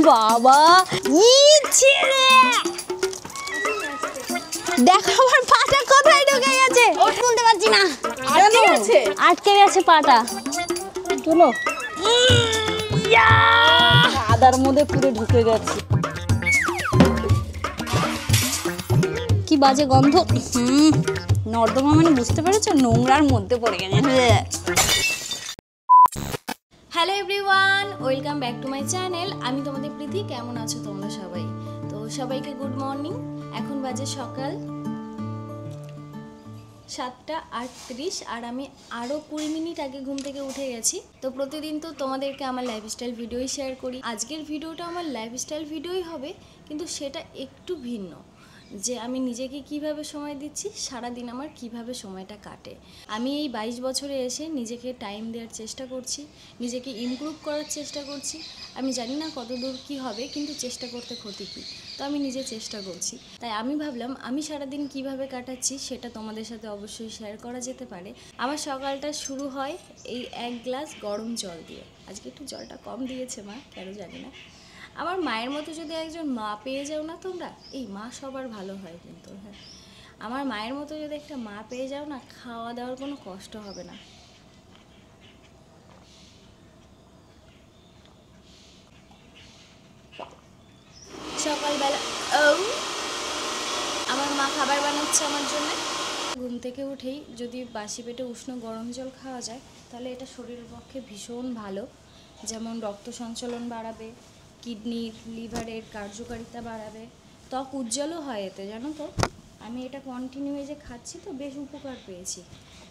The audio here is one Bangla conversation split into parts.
বাবা ছেড়ে দেখো আমার পাটা কোথায় ঢুকে গেছে, বলতে পারছি না, আটকে গেছে পাটা। চলো, আদার মধ্যে পুরো ঢুকে গেছে, কি বাজে গন্ধ। নর্দমা মানে বুঝতে পেরেছো, নোংরার মধ্যে পড়ে গেছে। Hello everyone, welcome back to my channel. আমি তোমাদের প্রীতি। কেমন আছো তোমরা সবাই? তো সবাইকে গুড মর্নিং। এখন বাজে সকাল 7:38 আর আমি আরও 20 মিনিট আগে ঘুম থেকে উঠে গেছি। তো প্রতিদিন তো তোমাদেরকে আমার লাইফস্টাইল ভিডিওই শেয়ার করি। আজকের ভিডিওটা আমার লাইফস্টাইল ভিডিওই হবে, কিন্তু সেটা একটু ভিন্ন, যে আমি নিজেকে কিভাবে সময় দিচ্ছি, সারাদিন আমার কিভাবে সময়টা কাটে। আমি এই 22 বছরে এসে নিজেকে টাইম দেওয়ার চেষ্টা করছি, নিজেকে ইমপ্রুভ করার চেষ্টা করছি। আমি জানি না কত দূর কী হবে, কিন্তু চেষ্টা করতে ক্ষতি কী, তো আমি নিজে চেষ্টা করছি। তাই আমি ভাবলাম আমি সারাদিন কিভাবে কাটাচ্ছি সেটা তোমাদের সাথে অবশ্যই শেয়ার করা যেতে পারে। আমার সকালটা শুরু হয় এই 1 গ্লাস গরম জল দিয়ে। আজকে একটু জলটা কম দিয়েছে মা, কেন জানি না। আমার মায়ের মতো যদি একজন মা পেয়ে যাও না তোমরা, এই মা সবার ভালো হয় কিন্তু। হ্যাঁ, আমার মায়ের মতো যদি একটা মা পেয়ে যাও না, খাওয়া দাওয়ার কোনো কষ্ট হবে না। সকালবেলা আমার মা খাবার বানাচ্ছে আমার জন্য। ঘুম থেকে উঠেই যদি বাসি পেটে উষ্ণ গরম জল খাওয়া যায়, তাহলে এটা শরীরের পক্ষে ভীষণ ভালো। যেমন রক্ত সঞ্চালন বাড়াবে, কিডনির লিভারের কার্যকারিতা বাড়াবে, ত্বক উজ্জ্বলও হয় এতে, জানো তো। আমি এটা কন্টিনিউ যে খাচ্ছি তো বেশ উপকার পেয়েছি,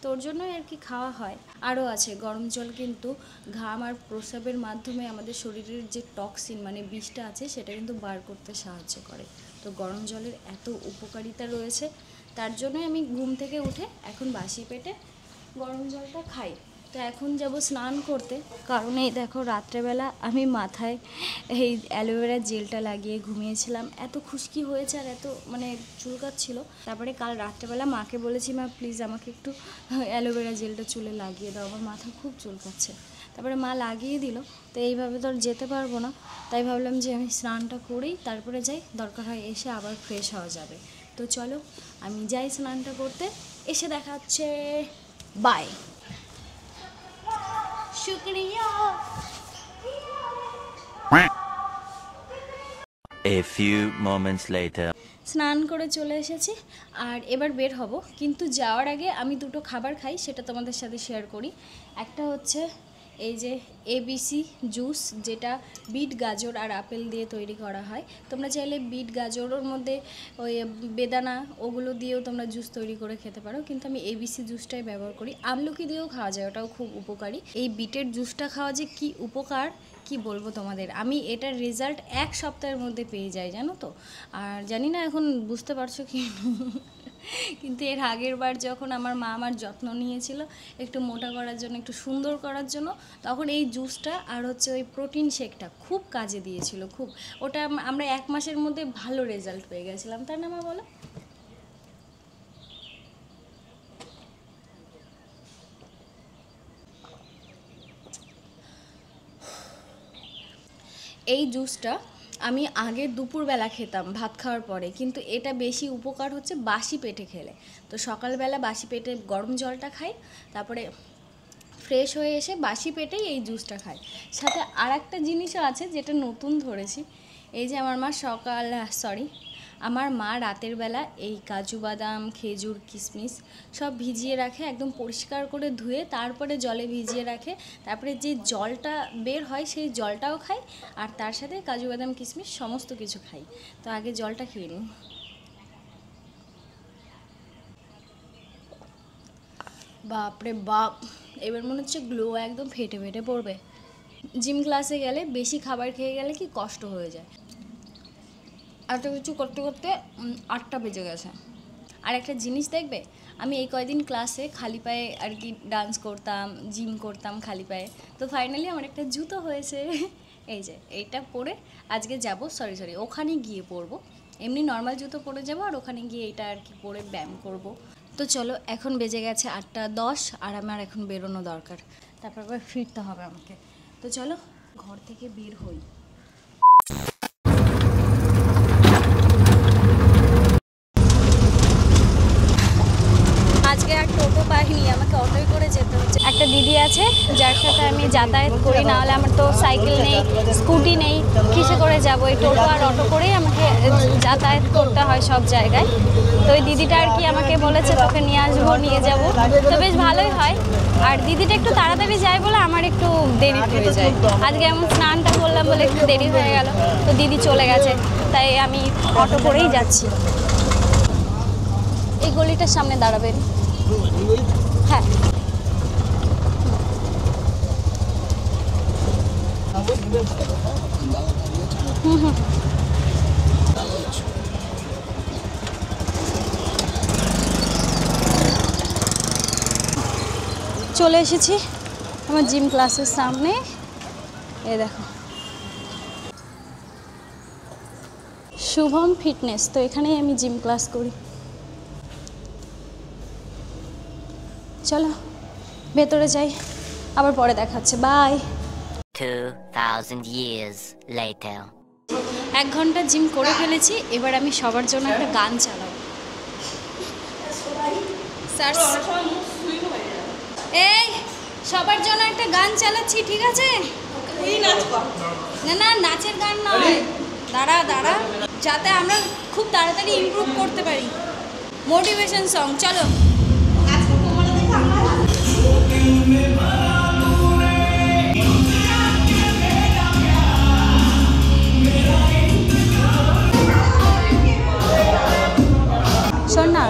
তোর জন্যই আর কি খাওয়া হয়। আরও আছে, গরম জল কিন্তু ঘাম আর প্রস্রাবের মাধ্যমে আমাদের শরীরের যে টক্সিন মানে বিষটা আছে সেটা কিন্তু বার করতে সাহায্য করে। তো গরম জলের এত উপকারিতা রয়েছে, তার জন্যই আমি ঘুম থেকে উঠে এখন বাসি পেটে গরম জলটা খাই। তো এখন যাব স্নান করতে, কারণ এই দেখো রাত্রেবেলা আমি মাথায় এই অ্যালোভেরা জেলটা লাগিয়ে ঘুমিয়েছিলাম। এত খুশকি হয়েছে আর এত মানে চুলকাচ্ছিল। তারপরে কাল রাত্রেবেলা মাকে বলেছি, মা প্লিজ আমাকে একটু অ্যালোভেরা জেলটা চুলে লাগিয়ে দাও, আমার মাথা খুব চুলকাচ্ছে। তারপরে মা লাগিয়ে দিল। তো এইভাবে তো আর যেতে পারবো না, তাই ভাবলাম যে আমি স্নানটা করেই তারপরে যাই, দরকার হয় এসে আবার ফ্রেশ হওয়া যাবে। তো চলো আমি যাই স্নানটা করতে, এসে দেখা হচ্ছে। বাই। শুক্রিয়া। A few moments later. স্নান করে চলে এসেছি আর এবার বের হব, কিন্তু যাওয়ার আগে আমি দুটো খাবার খাই, সেটা তোমাদের সাথে শেয়ার করি। একটা হচ্ছে এই যে ABC জুস, যেটা বিট গাজর আর আপেল দিয়ে তৈরি করা হয়। তোমরা চাইলে বিট গাজরের মধ্যে ওই বেদানা ওগুলো দিয়েও তোমরা জুস তৈরি করে খেতে পারো, কিন্তু আমি ABC জুসটাই ব্যবহার করি। আমলকি দিয়েও খাওয়া যায়, ওটাও খুব উপকারী। এই বিটের জুসটা খাওয়া যে কী উপকার কি বলবো তোমাদের, আমি এটার রেজাল্ট 1 সপ্তাহের মধ্যে পেয়ে যাই, জানো তো। আর জানি না এখন বুঝতে পারছো কি, কিন্তু এর আগের বার যখন আমার মা আমার যত্ন নিয়েছিল একটু মোটা করার জন্য, একটু সুন্দর করার জন্য, তখন এই জুসটা আর হচ্ছে ওই প্রোটিন শেকটা খুব কাজে দিয়েছিল, খুব। ওটা আমরা 1 মাসের মধ্যে ভালো রেজাল্ট পেয়ে গেছিলাম, তাই না মা, বলো? এই জুসটা আমি আগে দুপুরবেলা খেতাম ভাত খাওয়ার পরে, কিন্তু এটা বেশি উপকার হচ্ছে বাসি পেটে খেলে। তো সকালবেলা বাসি পেটে গরম জলটা খাই, তারপরে ফ্রেশ হয়ে এসে বাসি পেটেই এই জুসটা খাই। সাথে আর একটা জিনিসও আছে যেটা নতুন ধরেছি, এই যে আমার মা রাতের বেলা এই কাজু বাদাম, খেজুর, কিশমিশ সব ভিজিয়ে রাখে, একদম পরিষ্কার করে ধুয়ে তারপরে জলে ভিজিয়ে রাখে। তারপরে যে জলটা বের হয় সেই জলটাও খাই, আর তার সাথে কাজু বাদাম কিশমিশ সমস্ত কিছু খাই। তো আগে জলটা খেয়ে নিই। বাপরে বাপ, এবার মনে হচ্ছে গ্লো একদম ফেটে ফেটে পড়বে। জিম ক্লাসে গেলে বেশি খাবার খেয়ে গেলে কি কষ্ট হয়ে যায়। এত কিছু করতে করতে 8টা বেজে গেছে। আর একটা জিনিস দেখবে, আমি এই কয়দিন ক্লাসে খালি পায়ে আর কি ডান্স করতাম, জিম করতাম খালি পায়ে। তো ফাইনালি আমার একটা জুতো হয়েছে, এই যে এইটা পরে আজকে যাব, সরি ওখানে গিয়ে পরবো। এমনি নর্মাল জুতো পরে যাবো, আর ওখানে গিয়ে এটা আর কি পরে ব্যায়াম করব। তো চলো, এখন বেজে গেছে 8:10 আর আমার এখন বেরোনো দরকার, তারপর আবার ফিরতে হবে আমাকে। তো চলো ঘর থেকে বের হই। গেছে, যার সাথে আমি যাতায়াত করি, না হলে আমার তো সাইকেল নেই, স্কুটি নেই, কিসে করে যাবো? এই টোটো আর অটো করেই আমাকে যাতায়াত করতে হয় সব জায়গায়। তো ওই দিদিটা আর কি আমাকে বলেছে তোকে নিয়ে আসবো, নিয়ে যাব, তো বেশ ভালোই হয়। আর দিদিটা একটু তাড়াতাড়ি যায় বলে আমার একটু দেরি হয়ে যায়। আজকে এমন স্নানটা করলাম বলে একটু দেরি হয়ে গেল, তো দিদি চলে গেছে, তাই আমি অটো করেই যাচ্ছি। এই গলিটার সামনে দাঁড়াবেন। হ্যাঁ, চলে এসেছি আমার জিম ক্লাসের সামনে। এই দেখো শুভম ফিটনেস, তো এখানেই আমি জিম ক্লাস করি। চলো ভেতরে যাই, আবার পরে দেখাচ্ছে। বাই। 2000 years later. 1 ঘন্টা জিম করে ফেলেছি, এবার আমি সবার জন্য একটা গান চালাবো। এই সবার জন্য একটা গান চালাচ্ছি, ঠিক আছে? না না, নাচের গান নয়, দাঁড়া দাঁড়া, যাতে আমরা খুব তাড়াতাড়ি ইমপ্রুভ করতে পারি। মোটিভেশন সং, চলো। শোন না,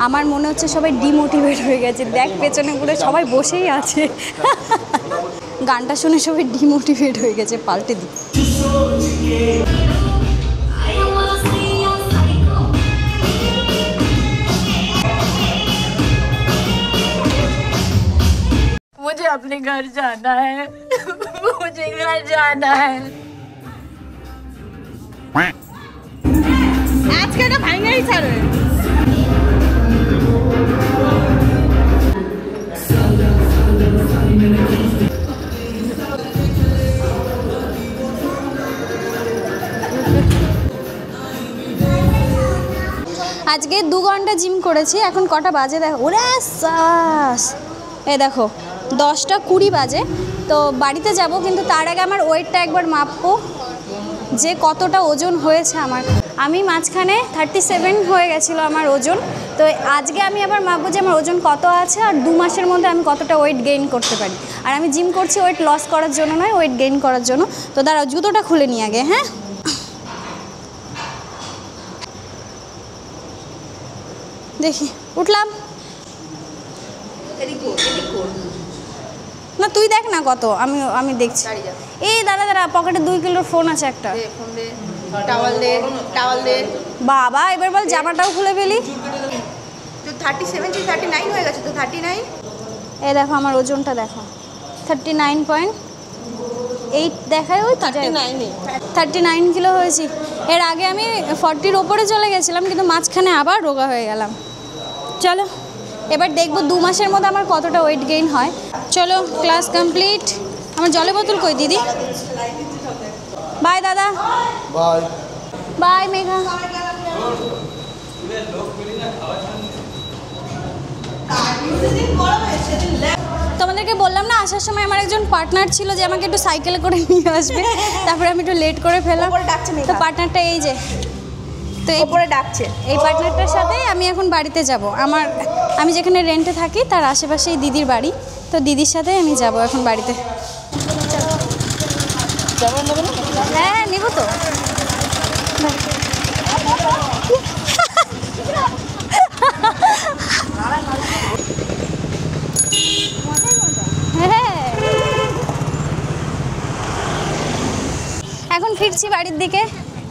আমার মনে হচ্ছে সবাই ডিমোটিভেট হয়ে গেছে। দেখ পেছনে ঘুরে সবাই বসেই আছে। গানটা শুনে সবাই ডিমোটিভেট হয়ে গেছে, পাল্টে দিই। मुझे अपने घर जाना है। मुझे घर जाना है। आज के ना भांगे ही चल। আজকে 2 ঘন্টা জিম করেছি। এখন কটা বাজে দেখো, ওরে সাস, এই দেখো 10টা 20 বাজে। তো বাড়িতে যাব, কিন্তু তার আগে আমার ওয়েটটা একবার মাপবো যে কতটা ওজন হয়েছে আমার। আমি মাঝখানে 37 হয়ে গেছিলো আমার ওজন, তো আজকে আমি আবার মাপবো যে আমার ওজন কত আছে আর 2 মাসের মধ্যে আমি কতটা ওয়েট গেইন করতে পারি। আর আমি জিম করছি ওয়েট লস করার জন্য নয়, ওয়েট গেইন করার জন্য। তো দাঁড়াও, জুতোটা খুলে নিই আগে। হ্যাঁ, দেখি উঠলাম না, তুই দেখ না কত, আমি দেখছি। এই দাঁড়া দাঁড়া, পকেটে 2 কিলোর ফোন আছে একটা। টাওয়াল দে। বাবা এবার বল জামাটাও খুলে ফেলি। তো 37 থেকে 39 হয়ে গেছে, তো 39। এই দেখো আমার ওজনটা দেখো, 39.8 দেখায়। ওই 39 কিলো হয়েছি। এর আগে আমি 40-র ওপরে চলে গেছিলাম, কিন্তু মাঝখানে আবার রোগা হয়ে গেলাম। চলো এবার দেখবো 2 মাসের মধ্যে আমার কতটা ওয়েট গেইন হয়। চলো ক্লাস কমপ্লিট। আমার জলের বোতল কই দিদি? বাই দাদা। Bye bye Megha. তোমাদেরকে বললাম না আসার সময় আমার একজন পার্টনার ছিল যে আমাকে একটু সাইকেলে করে নিয়ে আসবে, তারপরে আমি একটু লেট করে ফেললাম। তো পার্টনারটা এই যে, তো উপরে ডাকছে। এই পার্টনারটার সাথে আমি এখন বাড়িতে যাব। আমি যেখানে রেন্টে থাকি তার আশেপাশেই দিদির বাড়ি, তো দিদির সাথে আমি যাব এখন বাড়িতে। হ্যাঁ হ্যাঁ নেবো তো। এখন ফিরছি বাড়ির দিকে,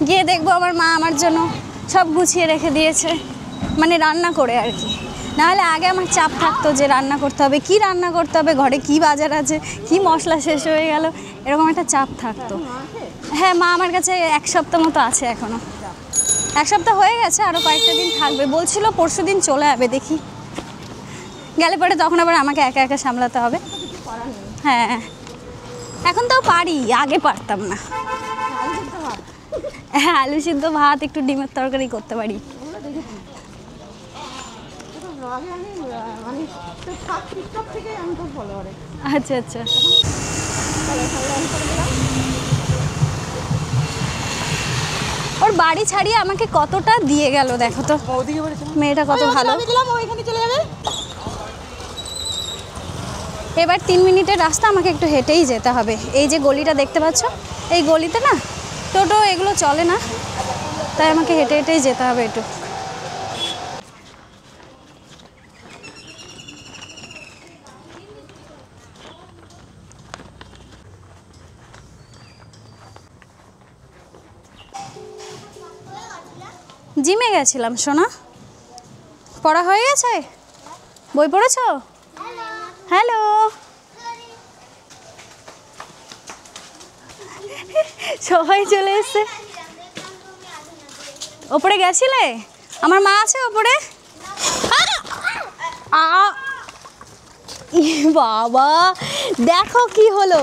গিয়ে দেখবো আমার মা আমার জন্য সব গুছিয়ে রেখে দিয়েছে, মানে রান্না করে আর কি। নাহলে আগে আমার চাপ থাকতো যে রান্না করতে হবে, কি রান্না করতে হবে, ঘরে কি বাজার আছে, কি মশলা শেষ হয়ে গেল, এরকম একটা চাপ থাকতো। হ্যাঁ মা আমার কাছে 1 সপ্তাহ মতো আছে এখনও। 1 সপ্তাহ হয়ে গেছে, আরও কয়েকটা দিন থাকবে বলছিল, পরশু দিন চলে যাবে। দেখি গেলে পরে তখন আবার আমাকে একা একা সামলাতে হবে। হ্যাঁ এখন তাও পারি, আগে পারতাম না। হ্যাঁ আলু সিদ্ধ ভাত, একটু ডিমের তরকারি করতে পারি। আগে আমি মানে ফার্স্ট টিকটক থেকে আমি তো ফলোয়ার। আচ্ছা আচ্ছা। ওর বাড়ি ছাড়িয়ে আমাকে কতটা দিয়ে গেল দেখো তো, মেয়েটা কত ভালো। ওইখানে চলে যাবে। এবার 3 মিনিটের রাস্তা আমাকে একটু হেঁটেই যেতে হবে। এই যে গলিটা দেখতে পাচ্ছ, এই গলিতে না টোটো এগুলো চলে না, তাই আমাকে হেঁটে হেঁটেই যেতে হবে একটু। জিমে গেছিলাম সোনা। পড়া হয়ে গেছে? বই পড়েছো? হ্যালো, সবাই চলে এসছে। ওপরে গেছিলে? আমার মা আছে ওপরে। বাবা দেখো কি হলো,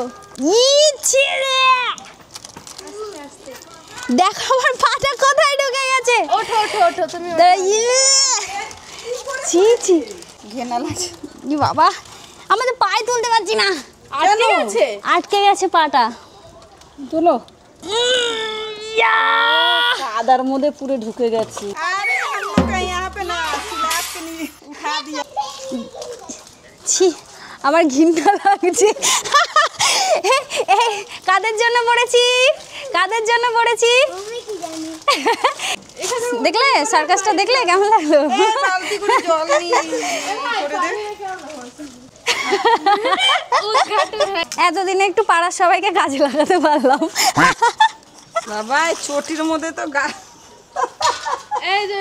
দেখো আমার পাটা কোথায় ঢুকে গেছে। ওঠো ওঠো ওঠো তুমি। ছি ছি, ঘেনা লাগছে। বাবা আমাদের পায়ে তুলতে পারছি না, আটকে গেছে। আটকে গেছে পাটা। তুলো। কাদার মধ্যে পুরো ঢুকে গেছি। আরে हम लोग यहाँ पे ना स्लैब के लिए उठा दिया। ছি আমার ঘিন্না লাগছে। কাদের জন্য পড়েছি, কাদের জন্য পড়েছি দেখলে? সার্কাসটা দেখলে কেমন লাগলো? বালতি করে জল নিয়ে করে দে। এতদিনে একটু পাড়ার সবাইকে কাজে লাগাতে পারলাম। বাবা চটির মধ্যে তো গা। এই যে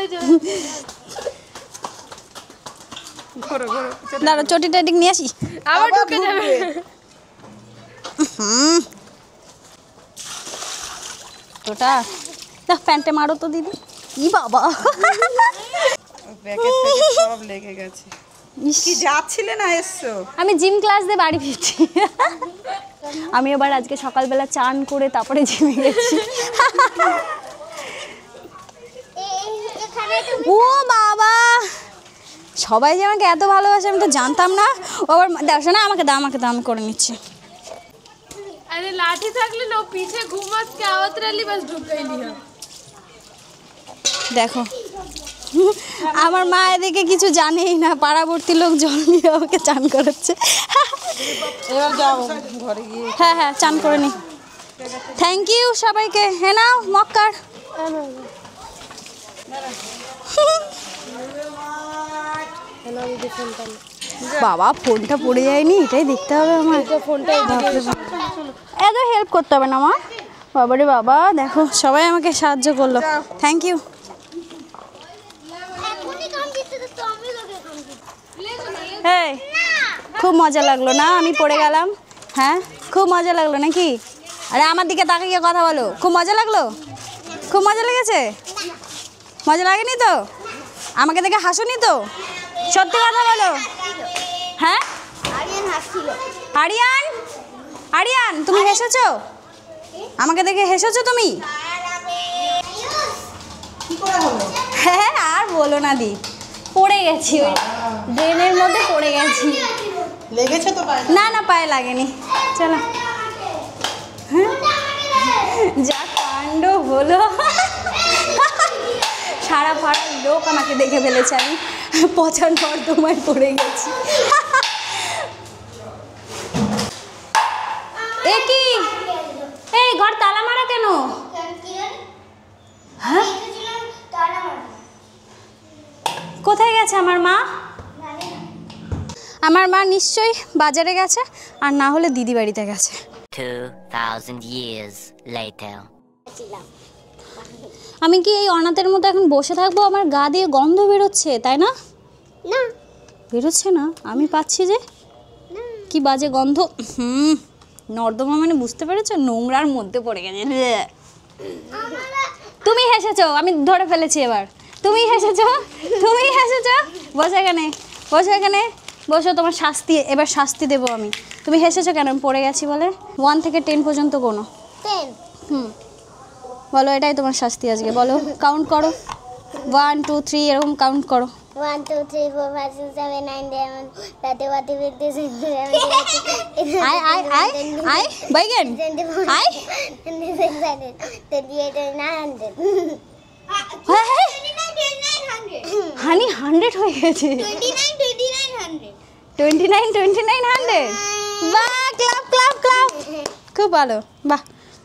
ঘোরো ঘোরো। দাঁড়া চটি টটি নিয়ে আসি। আবার ঢুকে যাবে। ওটা দেখ, প্যান্টে মারো তো দিদি। ই বাবা, প্যাকেট থেকে সব লেগে গেছে। কি যাচ্ছিলে না এসছো? আমি জিম ক্লাস দিয়ে বাড়ি ফিরছি। আমি এবার আজকে সকালবেলা চান করে তারপরে জিমে গেছি। ও বাবা, সবাই যে আমাকে এত ভালোবাসে আমি তো জানতাম না। ও আবার দেখো না, আমাকে দাও আমাকে দাও, আমি করে নিচ্ছি। अरे लाठी থাকলে लो पीछे घूमस के आवत रहली बस ढुक गईली है। দেখো আমার মা এদিকে কিছু জানেই না, পাড়াবর্তী লোক জল নিয়ে ওকে চান করাচ্ছে। এবার যাও ঘরে গিয়ে। হ্যাঁ হ্যাঁ চান করে নি। থ্যাংক ইউ সবাইকে। হ্যাঁ নাও মক্কার। বাবা ফোনটা পড়ে যায়নি, এটাই দেখতে হবে আমার। এত হেল্প করতে হবে না মা। বাবারে বাবা, দেখো সবাই আমাকে সাহায্য করলো, থ্যাংক ইউ। এই খুব মজা লাগলো না আমি পড়ে গেলাম? হ্যাঁ খুব মজা লাগলো নাকি? আরে আমার দিকে তাকিয়ে কথা বলো। খুব মজা লাগলো? খুব মজা লেগেছে? মজা লাগেনি তো? আমাকে দেখে হাসোনি তো? সত্যি কথা বলো। হ্যাঁ আরিয়ান, আরিয়ান তুমি হেসেছো? আমাকে দেখে হেসেছো তুমি? হ্যাঁ আর বলো না দি, পড়ে গেছি, ওই ড্রেনের মধ্যে পড়ে গেছি। লেগেছে তো পায়ে? না না পায়ে লাগেনি। চলো। যা কাণ্ড হলো, সারা পাড়ার লোক আমাকে দেখে ফেলেছে আমি পচার নর্দমায় পড়ে গেছি। এ কি, এই ঘর তালা মারা কেন? হ্যাঁ কোথায় গেছে আমার মা? আমার মা নিশ্চয়ই বাজারে গেছে, আর না হলে দিদি বাড়িতে গেছে। 2000 years later. আমি কি এই অনাথের মতো এখন বসে থাকবো? আমার গা দিয়ে গন্ধ বেরোচ্ছে, তাই না? না বেরোচ্ছে না, আমি পাচ্ছি যে কি বাজে গন্ধ। নর্দমা মানে বুঝতে পেরেছো, নোংরার মধ্যে পড়ে গেছে। তুমি হেসেছো, আমি ধরে ফেলেছি এবার। তুমি হেসেছো, তুমি হেসেছো। বসে এখানে, বসে এখানে বসো, তোমার শাস্তি এবার শাস্তি দেবো আমি। তুমি হেসেছো কেন? আমি পড়ে গেছি বলে। 1 থেকে 10 পর্যন্ত কোনো 10। বলো এটাই তোমার শাস্তি আজকে। বলো কাউন্ট করো, 1 2 3 এরকম কাউন্ট করো। 1 2 3 4 5 6 7 9 10 11 12 13 আই বাইগান আই 29 হানি 100 হয়ে গেছে 100 29 বাহ ক্লাব ক্লাব ক্লাব খুব ভালো বাহ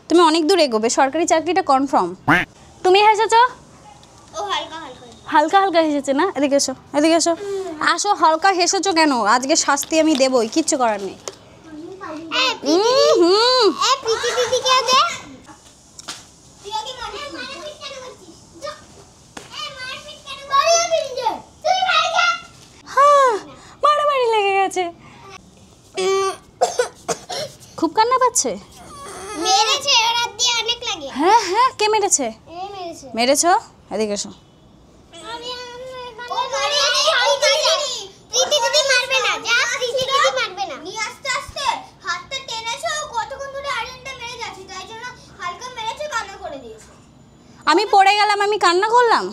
তুমি অনেক দূর এগোবে সরকারি চাকরিটা কনফার্ম তুমি হেসেছো ও হালকা হালকা হালকা হালকা হেসেছে না এদিকে এসো আসো হালকা হেসেছো কেন আজকে শাস্তি আমি দেবই কিচ্ছু করার নেই হুম এ প্রীতি দিদি কে দে তুই আগে মারপিট কেন করছিস এ মারপিট কেন বাড়ি বিন্দে তুই ভাই যা হ্যাঁ মারামারি লেগে গেছে খুব কান্না পাচ্ছে মেরেছে ওরা দিয়ে অনেক লাগে হ্যাঁ হ্যাঁ কে মেরেছে এ মেরেছে মেরেছো এদিকে এসো ও মারিয়েছে প্রীতি দিদি মারবে না যা প্রীতি দিদি মারবে না নি আস্তে আস্তে হাতটা টেনেছে ও কতক্ষণ ধরে আয়রনটা মেরে যাচ্ছে তাই জন্য হালকা মেরেছে কান্না করে দিয়েছে আমি পড়ে গেলাম আমি কান্না করলাম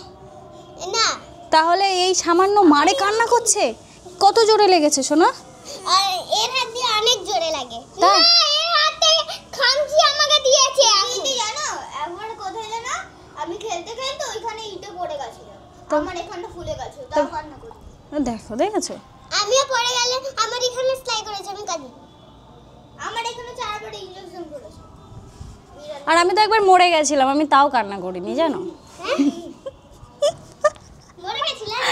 না তাহলে এই সামান্য মারে কান্না করছে কত জোরে লেগেছে সোনা আর এর হাত দিয়ে অনেক জোরে লাগে তাই? না এর হাত থেকে খামচি আমাকে দিয়েছে দিদি জানো একবার কোথায় জানো আমি খেলতে খেলতে ওইখানে ইটে পড়ে গেছিল আমার এখানটা ফুলে গেছে তাও কান্না করি দেখেছো আমিও পড়ে গেলে আমার এখানে স্লাই করেছে আমি কাঁদি আমার এখানে 4 বার ইনজেকশন করেছে আর আমি তো একবার মরে গেছিলাম আমি তাও কান্না করিনি জানো মরে গেছিলাম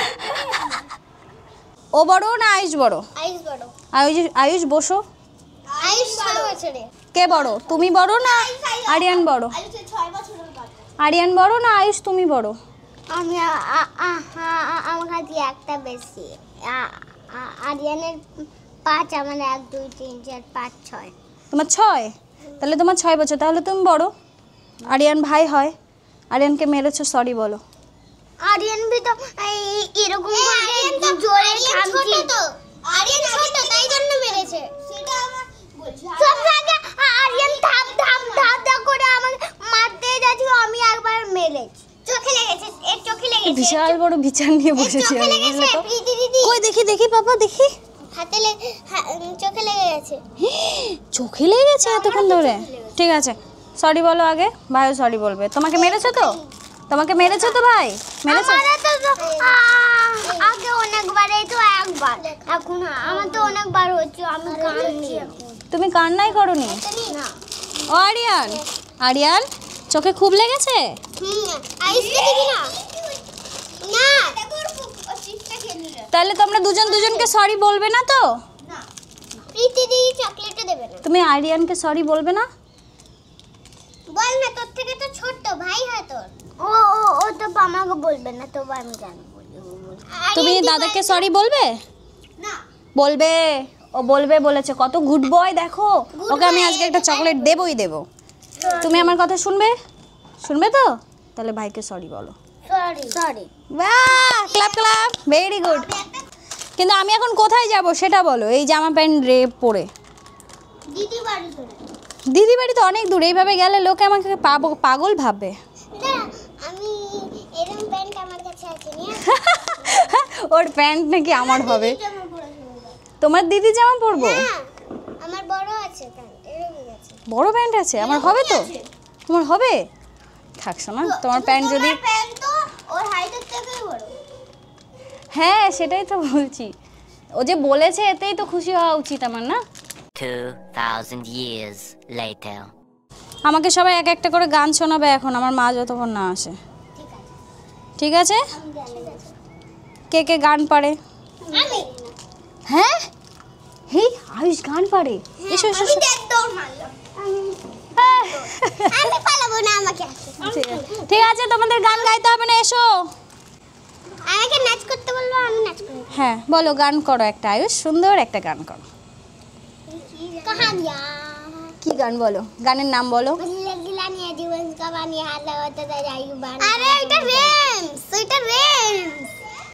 ও বড় না আয়ুষ বড় আইস বড় আয়ুষ বসো আইস 6 বছরে কে বড় তুমি বড় না আরিয়ান বড় আইস 6 বছরের বাচ্চা আরিয়ান বড় না আয়ুষ তুমি বড় আমি আমার কাছে একটা বেশি আরিয়ানের 5 আমার 1 2 3 4 5 6 তোমার 6 তাহলে তোমার 6 বছর তাহলে তুমি বড় আরিয়ান ভাই হয় আরিয়ানকে মেরেছো সরি বলো আরিয়ান भी तो এরকম করে জোরে খামচি তো আরিয়ান ছোট তাই জন্য মেরেছে সেটা আমার বলছি সব আগে আরিয়ান ধাপ ধাপ ধাপ ধাপ করে আমাকে মারতে যাচ্ছে আমি একবার মেরেছি চোখে লেগেছে এর চোখে লেগেছে বিশাল বড় বিচার নিয়ে বসেছি চোখে আমি লেগেছে বুঝলে তো প্রীতি দিদি কই দেখি পাপা দেখি হাতে চোখে লেগে গেছে চোখে লেগে গেছে এতক্ষণ ধরে ঠিক আছে সরি বলো আগে ভাইও সরি বলবে তোমাকে মেরেছে তো ভাই মেরেছে আগে অনেকবার এই তো একবার এখন আমার তো অনেকবার হচ্ছে আমি কান্নি তুমি কান্নাই করনি না ও আরিয়ান চোখে খুব লেগেছে আইসকে দিবি না না তাহলে তোমরা দুজনকে সরি বলবে না তো প্রীতি দিদি চকলেটও দেবে না তুমি আরিয়ানকে সরি বলবে না বল না তোর থেকে তো ছোট ভাই হয় তোর ও তো আমাকে বলবে না তো আমি জানি তুমি দাদাকে সরি বলবে না বলবে ও বলবে বলেছে কত গুড বয় দেখো ওকে আমি আজকে একটা চকলেট দেবই দেব তুমি আমার কথা শুনবে তো তাহলে ভাইকে সরি বলো সরি বাহ ক্লাপ ভেরি গুড কিন্তু আমি এখন কোথায় যাব সেটা বলো এই জামা প্যান্ট পরে দিদি বাড়ি চলে দিদি বাড়ি তো অনেক দূর এইভাবে গেলে লোকে আমাকে পাগল ভাববে না আমি এরকম প্যান্ট আমার কাছে আছে নিয়ে ওর প্যান্ট নাকি আমার হবে জামা পরে চলে যাও। তোমার দিদি জামা পরবো হ্যাঁ আমার বড় আছে প্যান্ট এরকম আছে বড় প্যান্ট আছে আমার হবে তো তোমার হবে থাকছো না তোমার প্যান্ট যদি প্যান্ট তো ওর হাইটের থেকেই বড় হ্যাঁ সেটাই তো বলছি ও যে বলেছে এতেই তো খুশি হওয়া উচিত আমার না 2,000 years later. আমাকে সবাই এক একটা করে গান শোনাবে এখন আমার মা যতক্ষণ না আসে ঠিক আছে কে কে গান পারে আমি হ্যাঁ হেই আয়ুষ গান পারে এসো এসো আমি দেখ দৌড় মারলাম আমি পালাবো না আমাকে ঠিক আছে তোমাদের গান গাইতে হবে না এসো আমাকে নাচ করতে বলবো আমি নাচ করব হ্যাঁ বলো গান করো একটা আয়ুষ সুন্দর একটা গান করো कहानियां কি গান বলো গানের নাম বলো गिलानी जीवन का बानी हाथ लगाते जाएगी बानी अरे এটা রেমস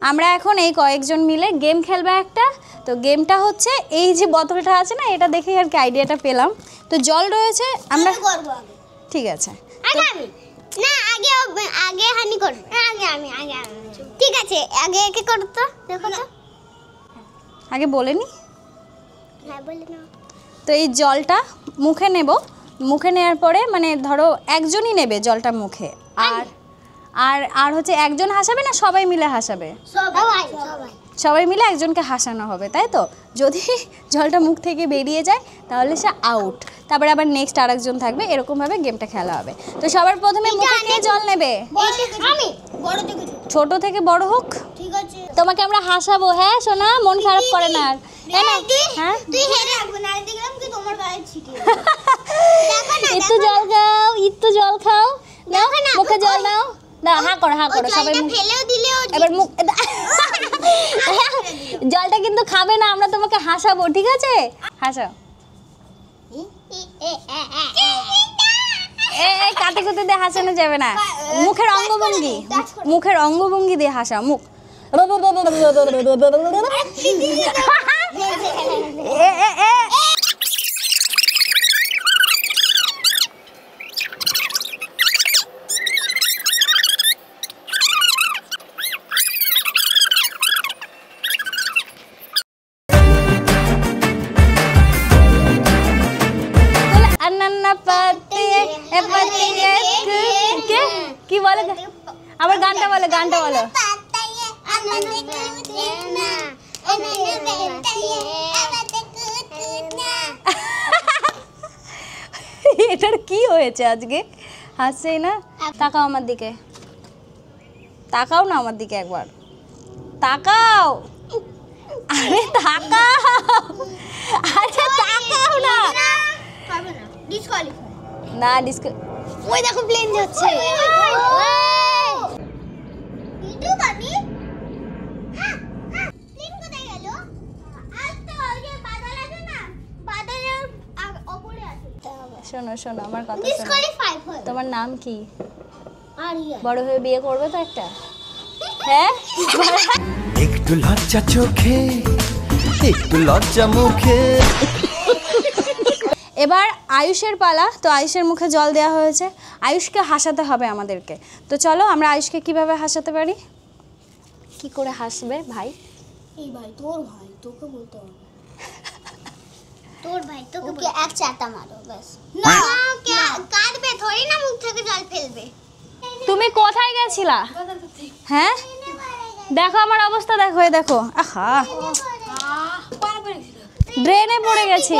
আমরা এখন এই কয়েকজন মিলে গেম খেলবো একটা তো গেমটা হচ্ছে এই যে বোতলটা আছে না এটা দেখে আর কি আইডিয়াটা পেলাম তো জল রয়েছে আমরা করব আগে ঠিক আছে আগে আমি না আগে আগে হানি করবে আগে আমি ঠিক আছে আগে একে করো তো দেখো তো আগে বলেনি হ্যাঁ বলে নাও তো এই জলটা মুখে নেব, মুখে নেওয়ার পরে মানে ধরো একজনই নেবে জলটা মুখে, আর আর আর হচ্ছে একজন হাসাবে না সবাই মিলে হাসাবে? সবাই সবাই মিলে একজনকে হাসানো হবে, তাই তো? যদি জলটা মুখ থেকে বেরিয়ে যায় তাহলে সে আউট, তারপরে আবার নেক্সট আরেকজন থাকবে, এরকমভাবে গেমটা খেলা হবে। তো সবার প্রথমে মুখে কে জল নেবে? আমি বড় থেকে ছোট থেকে বড় হোক, ঠিক আছে তোমাকে আমরা হাসাবো। হ্যাঁ সোনা, মন খারাপ করে না আর। হ্যাঁ তুই হেরে রাখবো না দেখলাম কি তোমার গায়ে ছিটিয়ে একটু জল খাও, একটু জল খাও, নাও মুখে জল নাও, না হা করো সবাই ফেলেও দিলেও এবার মুখ জলটা কিন্তু খাবে না, আমরা তোমাকে হাসাবো, ঠিক আছে? হাসাও। কাতে কুতে দিয়ে হাসানো যাবে না, মুখের অঙ্গভঙ্গি, মুখের অঙ্গভঙ্গি দিয়ে হাসাও। মুখ কি বলে আবার গানটা বলো, গানটা বলো। এটার কি হয়েছে আজকে? হাসছেই না, তাকাও আমার দিকে, তাকাও না আমার দিকে একবার, তাকাও, আরে তাকাও, আচ্ছা তাকাও না, না ডিসক, ওই দেখো প্লেন যাচ্ছে। শোনো শোনো আমার কথা শোনো, তোমার নাম কি? বড় হয়ে বিয়ে করবে তো একটা? হ্যাঁ একটু লজ্জা চোখে একটু লজ্জা মুখে। এবার আয়ুষের পালা, তো আয়ুষের মুখে জল দেওয়া হয়েছে, আয়ুষকে হাসাতে হবে আমাদেরকে। তো চলো আমরা আয়ুষকে কিভাবে হাসাতে পারি, কি করে হাসবে ভাই? এই ভাই তোর ভাই, তোকে বলতে হবে তোর ভাই, তোকে এক চাটা মারো ব্যাস। না কাঁদবে থোড়ি না, মুখ থেকে জল ফেলবে। তুমি কোথায় গেছিলা? হ্যাঁ দেখো আমার অবস্থা, দেখো এই দেখো, আহা ড্রেনে পড়ে গেছি,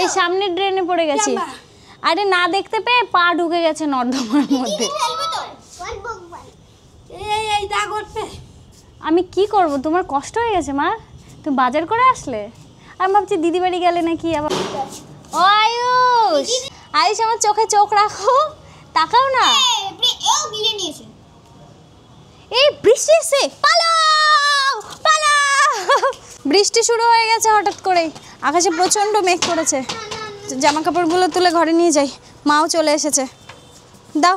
এই সামনের ড্রেনে পড়ে গেছি। আরে না দেখতে পেয়ে পা ঢুকে গেছে নর্দমার মধ্যে। আমি কি করব, তোমার কষ্ট হয়ে গেছে মা? তুমি বাজার করে আসলে, আমি ভাবছি দিদি বাড়ি গেলে নাকি আবার। ও আয়ুষ, আয়ুষ আমার চোখে চোখ রাখো, তাকাও না। এই বৃষ্টি এসে পালাও পালাও, বৃষ্টি শুরু হয়ে গেছে হঠাৎ করেই, আকাশে প্রচণ্ড মেঘ করেছে। জামা কাপড়গুলো তুলে ঘরে নিয়ে যাই, মাও চলে এসেছে। দাও,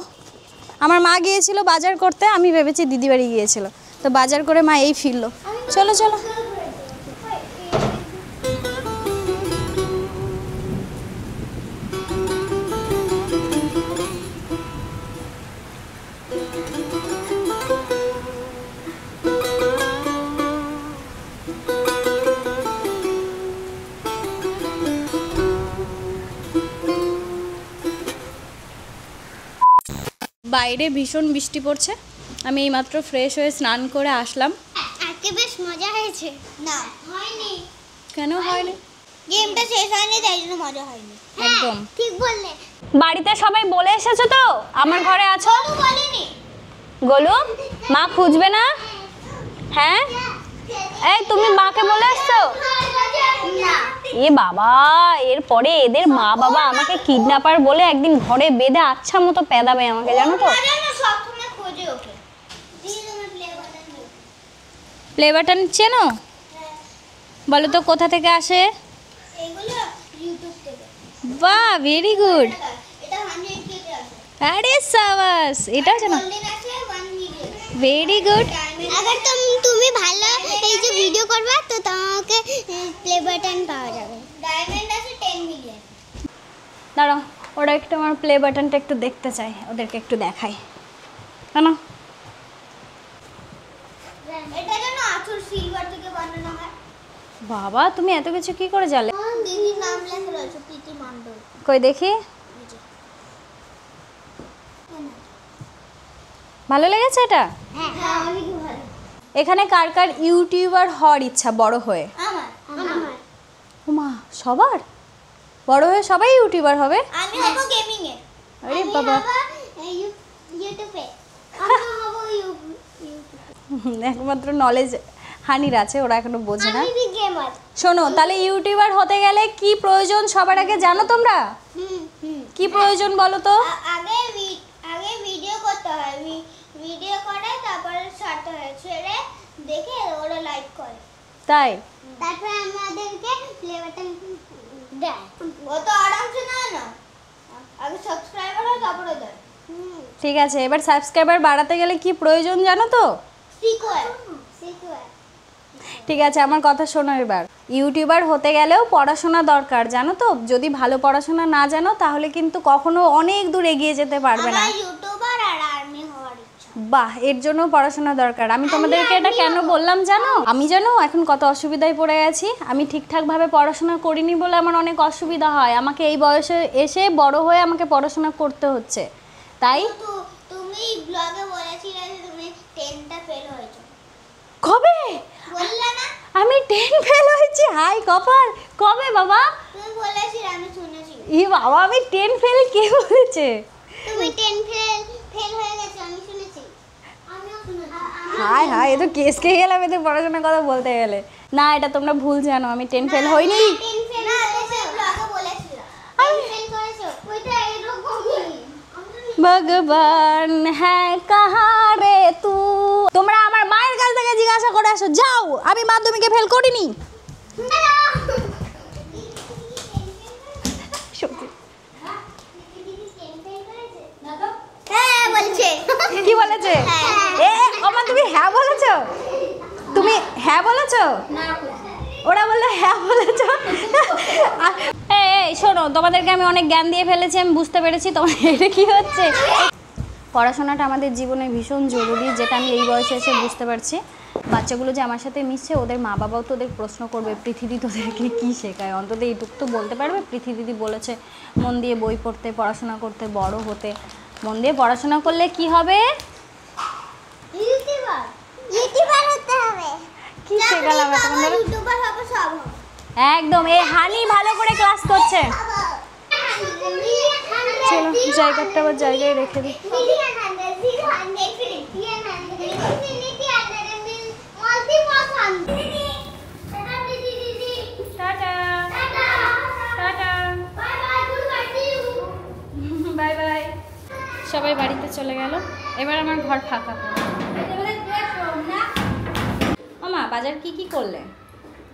আমার মা গিয়েছিল বাজার করতে, আমি ভেবেছি দিদি বাড়ি গিয়েছিল, তো বাজার করে মা এই ফিরলো। চলো চলো। বাইরে ভীষণ বৃষ্টি পড়ছে, আমি এইমাত্র ফ্রেশ হয়ে স্নান করে আসলাম। আজকে বেশ মজা হয়েছে। না হয়নি। কেন হয়নি? গেমটা শেষ হয়নি তাই জন্য মজা হয়নি। একদম ঠিক বললে। বাড়িতে সবাই বলে এসেছো তো আমার ঘরে আছো? বলিনি। গোলু মা খুঁজবে না? হ্যাঁ এই তুমি মাকে বলে এসছো? না। এ বাবা, এরপরে এদের মা বাবা আমাকে কিডন্যাপার বলে একদিন ঘরে বেঁধে আচ্ছা মতো পেদাবে আমাকে, জানো তো? সবসময় খোঁজে ওকে। প্লে বাটন চেনো? বলো তো কোথা থেকে আসে? এগুলো ইউটিউব থেকে। বাহ ভেরি গুড। এটা 100 কে আছে। আরে সাবাস, এটাও জানো? গোল্ডেন আছে 1 মিলিয়ন। Very good. अगर তুমি ভালো এই যে ভিডিও করবে তো তোমাকে প্লে বাটন পাওয়া যাবে। ডায়মন্ড আছে 10 মিলিয়ন। দাঁড়াও ওরা একটু আমার প্লে বাটনটা একটু দেখতে চায়, ওদেরকে একটু দেখাই কেন। এটা যেন আঁচল সিলভার থেকে বানানো হয়। বাবা তুমি এত কিছু কি করে জানলে? দিদির নাম লেখা রয়েছে প্রীতি মণ্ডল। কই দেখি, ভালো লেগেছে এটা? হ্যাঁ অনেক ভালো। এখানে কার কার ইউটিউবার হওয়ার ইচ্ছা বড় হয়ে? আমার আমার ওমা সবার বড় হয়ে সবাই ইউটিউবার হবে? আমি হব গেমিং এ। আরে বাবা, ইউটিউবে আমি হব ইউটিউবে। একমাত্র নলেজ হানির আছে, ওরা এখনো বোঝে না। আমি গেমার। শোনো, তাহলে ইউটিউবার হতে গেলে কি প্রয়োজন সবার আগে জানো তোমরা? কি প্রয়োজন বলো তো? আগে ভিডিও করতে হয়, ভিডিও করে তারপরে ছাড়তে হয়, ছেড়ে দেখে ওরা লাইক করে, তাই তারপরে আমাদেরকে প্লে বাটন দেয়। ও তো আরামসে না আগে সাবস্ক্রাইবার হয় তারপরে দেয়। ঠিক আছে, এবার সাবস্ক্রাইবার বাড়াতে গেলে কি প্রয়োজন জানো তো? সিকোয়েল। ঠিক আছে, আমার কথা শোনো। এবার ইউটিউবার হতে গেলেও পড়াশোনা দরকার জানো তো। যদি ভালো পড়াশোনা না জানো তাহলে কিন্তু কখনো অনেক দূর এগিয়ে যেতে পারবে না। আমার ইউটিউবার আর আর্মি হওয়ার ইচ্ছা। বাহ, এর জন্য পড়াশোনা দরকার। আমি তোমাদেরকে এটা কেন বললাম জানো? আমি জানো এখন কত অসুবিধায় পড়ে গেছি। আমি ঠিকঠাকভাবে পড়াশোনা করিনি বলে আমার অনেক অসুবিধা হয়। আমাকে এই বয়সে এসে বড় হয়ে আমাকে পড়াশোনা করতে হচ্ছে। তাই তুমি ব্লগে বলেছিলে যে তুমি 10টা ফেল হয়েছো। কবে বললে না? আমি 10 ফেল হয়েছি? হাই কপাল, কবে বাবা? তুমি বলেছিলে, আমি শুনেছি। ই বাবা, আমি 10 ফেল কে বলেছে? তুমি 10 ফেল হয়ে গেছো, আমি শুনেছি। আমিও শুনেছি। হাই হাই, এ তো কেস খেয়ে গেলাম এতে পড়াশোনার কথা বলতে গেলে। না, এটা তোমরা ভুল জানো, আমি 10 ফেল হইনি। 10 ফেল না, তুমি ব্লগে বলেছিলে 10 ফেল করেছো। ওইটা এরকমই। ভগবান হ্যাঁ কাহা রে তু। তোমরা আমার মায়ের কাছ থেকে জিজ্ঞাসা করে আসো, যাও। আমি মাধ্যমিকে ফেল করিনি। সত্যি হ্যাঁ বলছে। কি বলেছে? এ আমা তুমি হ্যাঁ বলেছো? তুমি হ্যাঁ বলেছো? ওরা বললো হ্যাঁ বলেছো। এই শোনো, তোমাদেরকে আমি অনেক জ্ঞান দিয়ে ফেলেছি, আমি বুঝতে পেরেছি তোমার এটা কি হচ্ছে। পড়াশোনাটা আমাদের জীবনে ভীষণ জরুরি, যেটা আমি এই বয়সে এসে বুঝতে পারছি। বাচ্চাগুলো যে আমার সাথে মিশছে, ওদের মা বাবাও তো ওদের প্রশ্ন করবে, পৃথিবী তোদেরকে কী শেখায়? অন্তত এইটুকু তো বলতে পারবে, পৃথিবী বলেছে মন দিয়ে বই পড়তে, পড়াশোনা করতে, বড় হতে। মন দিয়ে পড়াশোনা করলে কি হবে? ইউটিউবার হতে হবে। কি শেখালাম তোমাদের? ইউটিউবার হবে সব হবে। একদম। এই হানি ভালো করে ক্লাস করছে। চলো জায়গাটা আবার জায়গায় রেখে দিই। Bye bye. সবাই বাড়িতে চলে গেল, এবার আমার ঘর ফাঁকা। মামা বাজার কি কি করলে?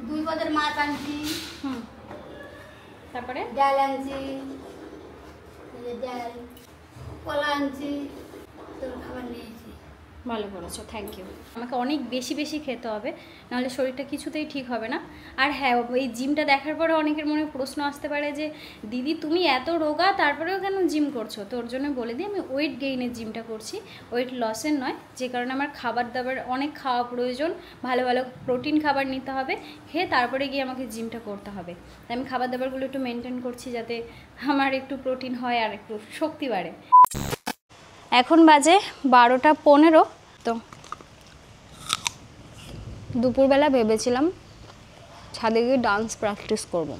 2 পদের মাছ আনছি, তারপরে ডাল আনছি, ডাল, কলা আনছি, তোর খাবার নিয়েছি। ভালো করেছো, থ্যাংক ইউ। আমাকে অনেক বেশি বেশি খেতে হবে, নাহলে শরীরটা কিছুতেই ঠিক হবে না। আর হ্যাঁ, এই জিমটা দেখার পরে অনেকের মনে প্রশ্ন আসতে পারে যে দিদি তুমি এত রোগা তারপরেও কেন জিম করছো? তো ওর জন্য বলে দিই, আমি ওয়েট গেইনের জিমটা করছি, ওয়েট লসের নয়। যে কারণে আমার খাবার দাবার অনেক খাওয়া প্রয়োজন, ভালো ভালো প্রোটিন খাবার নিতে হবে, খেয়ে তারপরে গিয়ে আমাকে জিমটা করতে হবে। তাই আমি খাবার দাবারগুলো একটু মেনটেন করছি, যাতে আমার একটু প্রোটিন হয় আর একটু শক্তি বাড়ে। এখন বাজে 12টা 15। তো দুপুরবেলা ভেবেছিলাম ছাদে গিয়ে ডান্স প্র্যাকটিস করব।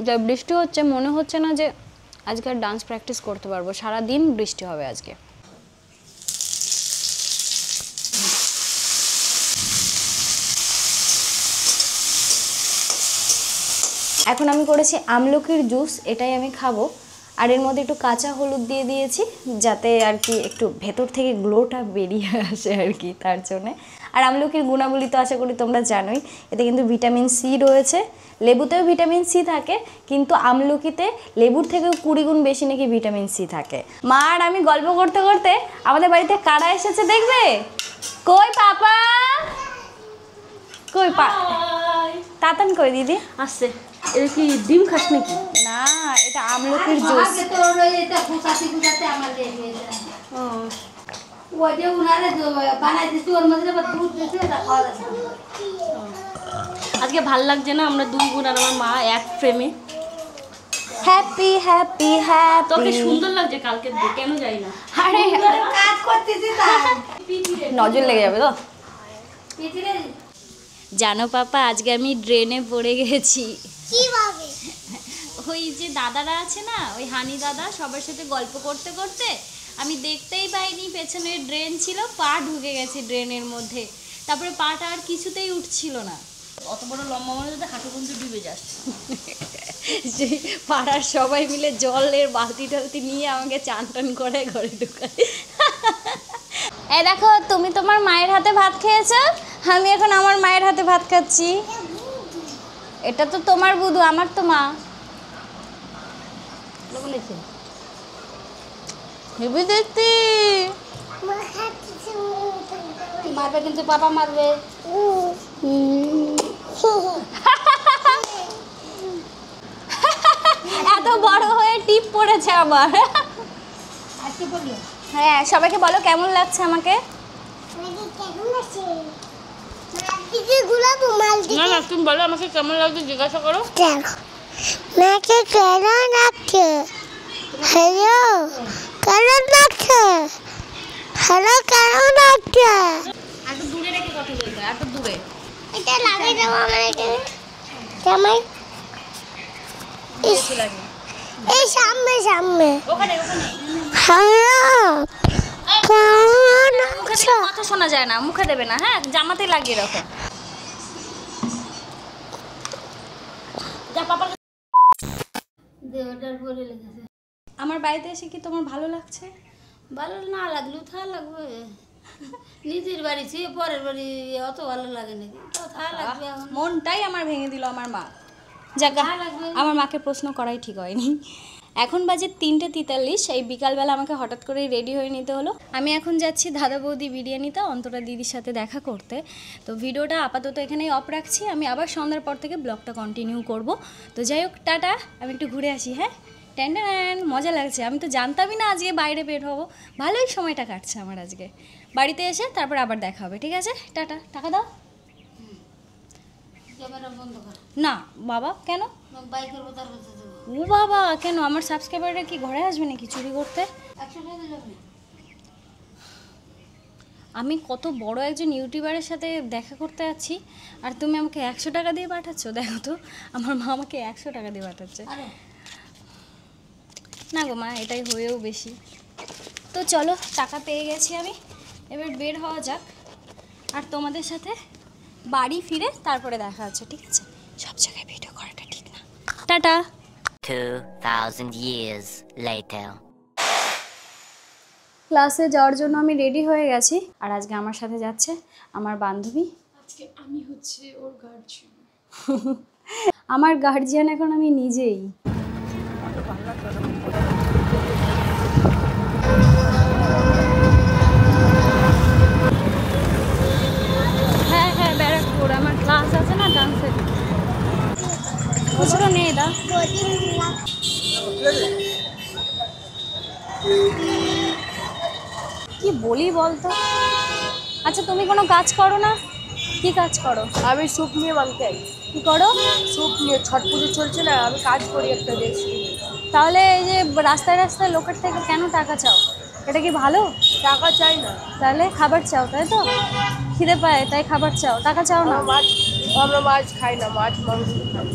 যা বৃষ্টি হচ্ছে, মনে হচ্ছে না যে আজকে আর ডান্স প্র্যাকটিস করতে পারবো। সারা দিন বৃষ্টি হবে আজকে। এখন আমি করেছি আমলকির জুস, এটাই আমি খাবো। আর এর মধ্যে একটু কাঁচা হলুদ দিয়ে দিয়েছি, যাতে আর কি একটু ভেতর থেকে গ্লোটা বেরিয়ে আসে আর কি, তার জন্যে। আর আমলকির গুণাবলী তো আশা করি তোমরা জানোই, এতে কিন্তু ভিটামিন সি রয়েছে। লেবুতেও ভিটামিন সি থাকে, কিন্তু আমলকিতে লেবুর থেকেও 20 গুণ বেশি নাকি ভিটামিন সি থাকে। মা আর আমি গল্প করতে করতে আমাদের বাড়িতে কারা এসেছে দেখবে? কই পাপা, কই তাতান কই দিদি? আসছে। এটা কি ডিম খাস নাকি? না, এটা আমলকির জুস। আজকে ভাল লাগছে না, আমরা দুই বোন আর আমার মা এক ফ্রেমে। Happy happy happy. তোকে সুন্দর লাগছে কালকে, কেন যাই না? আরে কাজ করতেছি তাই নজর লেগে যাবে তো। জানো পাপা, আজকে আমি ড্রেনে পড়ে গেছি। কিভাবে? ওই যে দাদারা আছে না, ওই হানি দাদা, সবার সাথে গল্প করতে করতে আমি দেখতেই পাইনি পেছনে ড্রেন ছিল, পা ঢুকে গেছে ড্রেনের মধ্যে। তারপরে পাটা আর কিছুতেই উঠছিল না। অত বড় লম্বা মানুষ যদি হাঁটু পর্যন্ত ডুবে যাস। যে পাড়ার সবাই মিলে জলের বালতি টালতি নিয়ে আমাকে চান টান করে ঘরে ঢুকায়। এই দেখো, তুমি তোমার মায়ের হাতে ভাত খেয়েছো, আমি এখন আমার মায়ের হাতে ভাত খাচ্ছি। এটা তো তোমার বুধু, আমার তো মা। হেবি দেখতে। মারবে কিন্তু, পাপা মারবে। এত বড় হয়ে টিপ পড়েছে আমার। হ্যাঁ, সবাইকে বলো কেমন লাগছে আমাকে। না না, তুমি বলো আমাকে কেমন লাগছে, জিজ্ঞাসা করো। মাকে কেমন লাগছে? হ্যালো, কেমন লাগছে? হ্যালো, কেমন লাগছে? একটু দূরে রেখে কথা বলবে, একটু দূরে। এটা লাগিয়ে দেবো আমাকে। কেমন? এই সামনে সামনে। ওখানে ওখানে। হ্যালো, কেমন লাগছে? কথা শোনা যায় না, মুখে দেবে না। হ্যাঁ, জামাতে লাগিয়ে রাখো। যা পাপা দেওয়াটার পরে লেগেছে। আমার বাড়িতে এসে কি তোমার ভালো লাগছে? ভালো না লাগলেও থা লাগবে। নিজের বাড়ি ছিল, পরের বাড়ি অত ভালো লাগে নাকি? তো থা লাগবে। এখন মনটাই আমার ভেঙে দিল আমার মা। জায়গা আমার মাকে প্রশ্ন করাই ঠিক হয়নি। এখন বাজে 3:43। এই বিকালবেলা আমাকে হঠাৎ করে রেডি হয়ে নিতে হলো। আমি এখন যাচ্ছি দাদা বৌদি বিরিয়ানিতে অন্তরা দিদির সাথে দেখা করতে। তো ভিডিওটা আপাতত এখানেই অফ রাখছি, আমি আবার সন্ধ্যার পর থেকে ব্লগটা কন্টিনিউ করব। তো যাই হোক, টাটা, আমি একটু ঘুরে আসি। হ্যাঁ, ট্যান মজা লাগছে। আমি তো জানতামই না আজকে বাইরে বের হবো। ভালোই সময়টা কাটছে আমার আজকে। বাড়িতে এসে তারপর আবার দেখা হবে, ঠিক আছে? টাটা। টাকা দাও। ক্যামেরা বন্ধ কর। না বাবা, কেন? বাইকের বোতার বলতে দেবো। ও বাবা, কেন? আমার সাবস্ক্রাইবাররা কি ঘরে আসবে নাকি চুরি করতে? 100 টাকা দিলে হবে। আমি কত বড় একজন ইউটিউবারের সাথে দেখা করতে যাচ্ছি, আর তুমি আমাকে 100 টাকা দিয়ে পাঠাচ্ছ? দেখো তো, আমার মা আমাকে 100 টাকা দিয়ে পাঠাচ্ছে। আরে না গো মা, এটাই হয়েও বেশি। তো চলো, টাকা পেয়ে গেছি আমি, এবার বের হওয়া যাক। আর তোমাদের সাথে বাড়ি ফিরে তারপরে দেখা হচ্ছে, ঠিক আছে? সব জায়গায় ভিডিও করাটা ঠিক না। টাটা। 2,000 years later. ক্লাসে যাওয়ার জন্য আমি রেডি হয়ে গেছি, আর আজকে আমার সাথে যাচ্ছে আমার বান্ধবী। আজকে আমি হচ্ছে ওর গার্জিয়ান। আমার গার্জিয়ান এখন আমি নিজেই। হ্যাঁ হ্যাঁ, ব্যারাকপুর। আমার ক্লাস আছে না ডান্সের। খুচরো নেই দা। কি বলি বলতো? আচ্ছা, তুমি কোনো কাজ করো না? কি কাজ করো? আমি স্যুপ নিয়ে মাংতে আই। কি করো? স্যুপ নিয়ে, ছট পুজো চলছে না, আমি কাজ করি একটা দেখছি। তাহলে এই যে রাস্তায় রাস্তায় লোকের থেকে কেন টাকা চাও? এটা কি ভালো? টাকা চাই না, তাহলে খাবার চাও, তাই তো? খিদে পায় তাই খাবার চাও, টাকা চাও না? আমরা মাছ খাই না, মাছ মাংস খাই।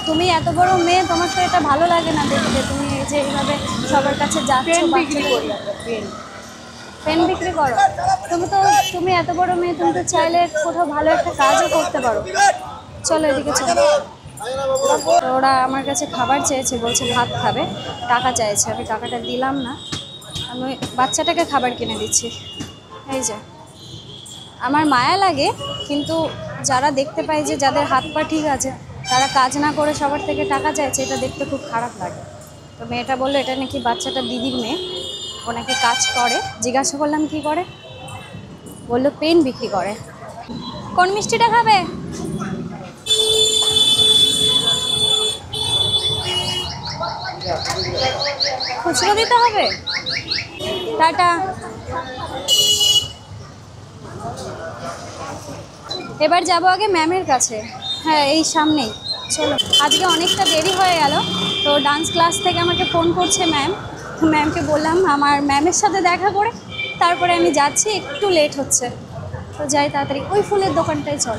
তুমি এত বড় মেয়ে, তোমার তো এটা ভালো লাগে না দেখতে? তুমি এই যে এইভাবে সবার কাছে যাচ্ছ। পেন বিক্রি করি আমরা, পেন। পেন বিক্রি করো? তুমি এত বড় মেয়ে, তুমি তো চাইলে কোথাও ভালো একটা কাজও করতে পারো। চলো এদিকে চলো। তো ওরা আমার কাছে খাবার চেয়েছে, বলছে ভাত খাবে, টাকা চাইছে। আমি টাকাটা দিলাম না, আমি বাচ্চাটাকে খাবার কিনে দিচ্ছি। এই যে আমার মায়া লাগে, কিন্তু যারা দেখতে পায় যে যাদের হাত পা ঠিক আছে তারা কাজ না করে সবার থেকে টাকা চাইছে, এটা দেখতে খুব খারাপ লাগে। তো মেয়েটা বললো এটা নাকি বাচ্চাটা দিদির মেয়ে, ও নাকি কাজ করে। জিজ্ঞাসা করলাম কি করে, বললো পেন বিক্রি করে। কোন মিষ্টিটা খাবে? খুচরো দিতে হবে। টাটা। এবার যাব আগে ম্যামের কাছে। হ্যাঁ, এই সামনেই। চলো, আজকে অনেকটা দেরি হয়ে গেল, তো ডান্স ক্লাস থেকে আমাকে ফোন করছে ম্যাম। ম্যামকে বললাম আমার ম্যামের সাথে দেখা করে তারপরে আমি যাচ্ছি, একটু লেট হচ্ছে, তো যাই তাড়াতাড়ি। ওই ফুলের দোকানটাই চল।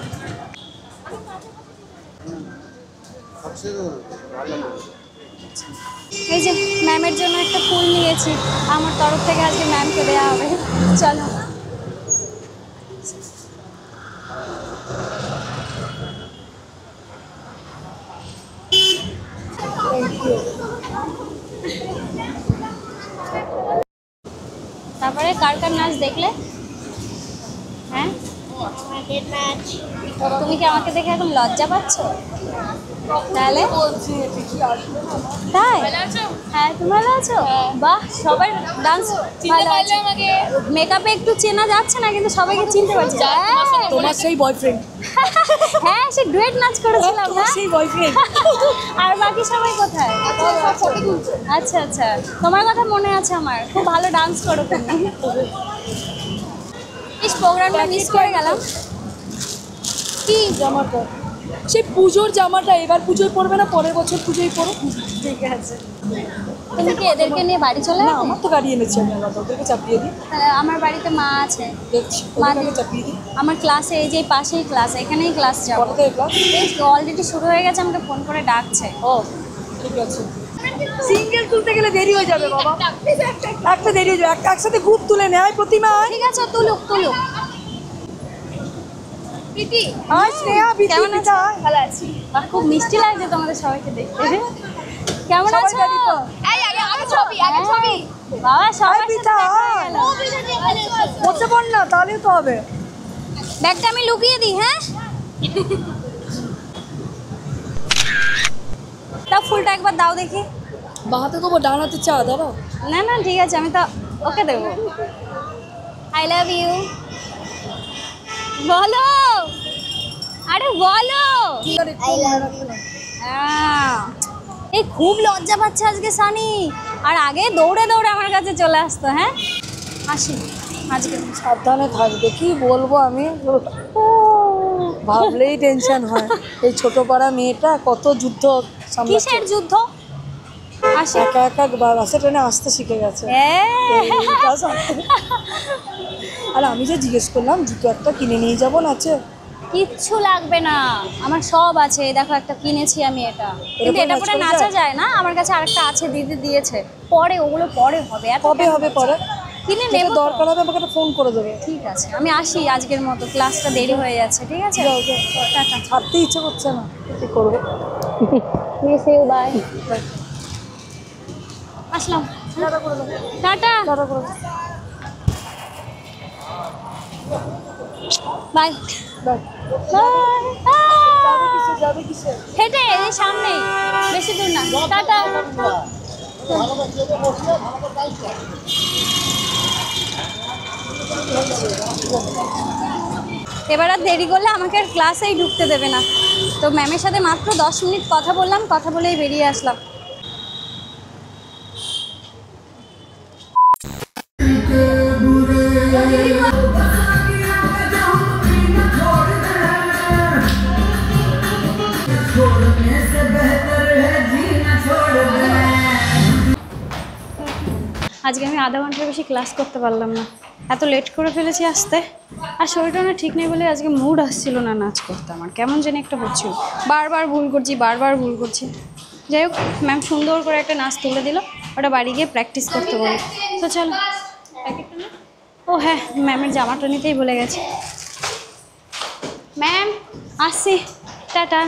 এই যে ম্যামের জন্য একটা ফুল নিয়েছি, আমার তরফ থেকে আজকে ম্যামকে দেওয়া হবে। চলো। তারপরে কার কার নাচ দেখলে? হ্যাঁ, তুমি কি আমাকে দেখে এখন লজ্জা পাচ্ছ? তাহলে তাই? হ্যাঁ, তুমি ভালো আছো? বাহ, সবাই ডান্স ভালো আছে। মেকআপে একটু চেনা যাচ্ছে না, কিন্তু সবাইকে চিনতে পারছি। তোমার সেই বয়ফ্রেন্ড। হ্যাঁ, সে ডুয়েট নাচ করেছিলাম না? সেই বয়ফ্রেন্ড। আর বাকি সবাই কোথায়? আচ্ছা আচ্ছা, তোমার কথা মনে আছে আমার, খুব ভালো ডান্স করো তুমি। এই প্রোগ্রামটা মিস করে গেলাম। কি জামাটা? সেই পুজোর জামাটা এবার পুজোয় পরবে না, পরের বছর পুজোয় পরো। ঠিক আছে। তুমি কি এদেরকে নিয়ে বাড়ি চলে না, যাবে? আমার তো গাড়ি এনেছি আমি, ওদেরকে চাপিয়ে দিই। আমার বাড়িতে মা আছে। দেখছি, মা ওদেরকে চাপিয়ে দিই। আমার ক্লাসে, এই যে পাশেই ক্লাস, এখানেই ক্লাস যাবো। কত থেকে ক্লাস? এই অলরেডি শুরু হয়ে গেছে, আমাকে ফোন করে ডাকছে। ও ঠিক আছে। সিঙ্গেল তুলতে গেলে দেরি হয়ে যাবে বাবা, একটা দেরি হয়ে যাবে। একসাথে গ্রুপ তুলে নেয় প্রতিমা। ঠিক আছে, তুলুক তুলুক। কেমন আছো? ভালো আছি। খুব মিষ্টি লাগছে তোমাদের সবাইকে দেখতে। কেমন আছো? বাবা, সবাই বসে পড় না, তাহলেই তো হবে। ব্যাগটা আমি লুকিয়ে দিই। হ্যাঁ, তা ফুলটা একবার দাও দেখি। বাহাতে দেবো, ডান হাতে চা দাঁড়াও। না না, ঠিক আছে, আমি তো ওকে দেবো। আই লাভ ইউ বলো। আরে বলো। এই খুব লজ্জা পাচ্ছে আজকে সানি, আর আগে দৌড়ে দৌড়ে আমার কাছে চলে আসতো। হ্যাঁ, আসি আজকে। সাবধানে থাকবে, কি বলবো আমি, ভাবলেই টেনশন হয়। এই ছোট পাড়া মেয়েটা কত যুদ্ধ সামলাচ্ছে। কিসের যুদ্ধ? আসি। একা একা বাসে ট্রেনে আসতে শিখে গেছে। আর আমি যে জিজ্ঞেস করলাম জুতো একটা কিনে নিয়ে যাবো নাচে, কিচ্ছু লাগবে না, আমার সব আছে। দেখো, একটা কিনেছি আমি, এটা কিন্তু এটা পরে নাচা যায় না। আমার কাছে আরেকটা আছে, দিদি দিয়েছে। পরে ওগুলো পরে হবে। কবে হবে পরে? কিনে নেব, দরকার হবে আমাকে একটা ফোন করে দেবে। ঠিক আছে, আমি আসি আজকের মতো, ক্লাসটা দেরি হয়ে যাচ্ছে। ঠিক আছে, টাটা। ছাড়তে ইচ্ছে করছে না, কি করবো। Miss you, bye. আসলাম, টাটা। Bye bye. যাবে কিসে? হেঁটে, এই সামনেই, বেশি দূর না। টাটা। এবার আর দেরি করলে আমাকে আর ক্লাসেই ঢুকতে দেবে না, তো ম্যামের সাথে মাত্র 10 মিনিট কথা বললাম, কথা বলেই বেরিয়ে আসলাম। আজকে আমি আধা ঘন্টার বেশি ক্লাস করতে পারলাম না, এত লেট করে ফেলেছি আসতে। আর শরীরটা না ঠিক নেই বলে আজকে মুড আসছিল না নাচ করতে, আমার কেমন যেন একটা হচ্ছিল, বারবার ভুল করছি। যাই হোক, ম্যাম সুন্দর করে একটা নাচ তুলে দিল, ওটা বাড়ি গিয়ে প্র্যাকটিস করতে বলি। তো চলো। ও হ্যাঁ, ম্যামের জামাটা নিতেই ভুলে গেছি। ম্যাম আসছি, টাটা।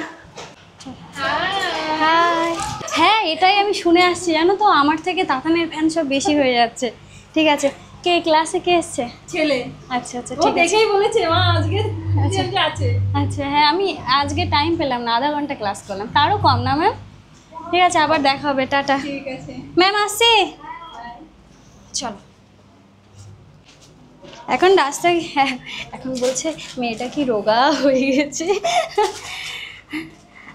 হাই। হ্যাঁ, এটাই আমি শুনে আসছি, জানো তো, আমার থেকে তাতানের ফ্যান সব বেশি হয়ে যাচ্ছে। ঠিক আছে, কে ক্লাসে কে এসছে? ছেলে। আচ্ছা আচ্ছা, ঠিক আছে। দেখেই বলেছে মা আজকে আছে। আচ্ছা হ্যাঁ, আমি আজকে টাইম পেলাম না, আধা ঘন্টা ক্লাস করলাম, তারও কম না ম্যাম। ঠিক আছে, আবার দেখা হবে, টাটা। ঠিক আছে ম্যাম, আসছি। চলো। এখন রাস্তায়, হ্যাঁ, এখন বলছে মেয়েটা কি রোগা হয়ে গেছে।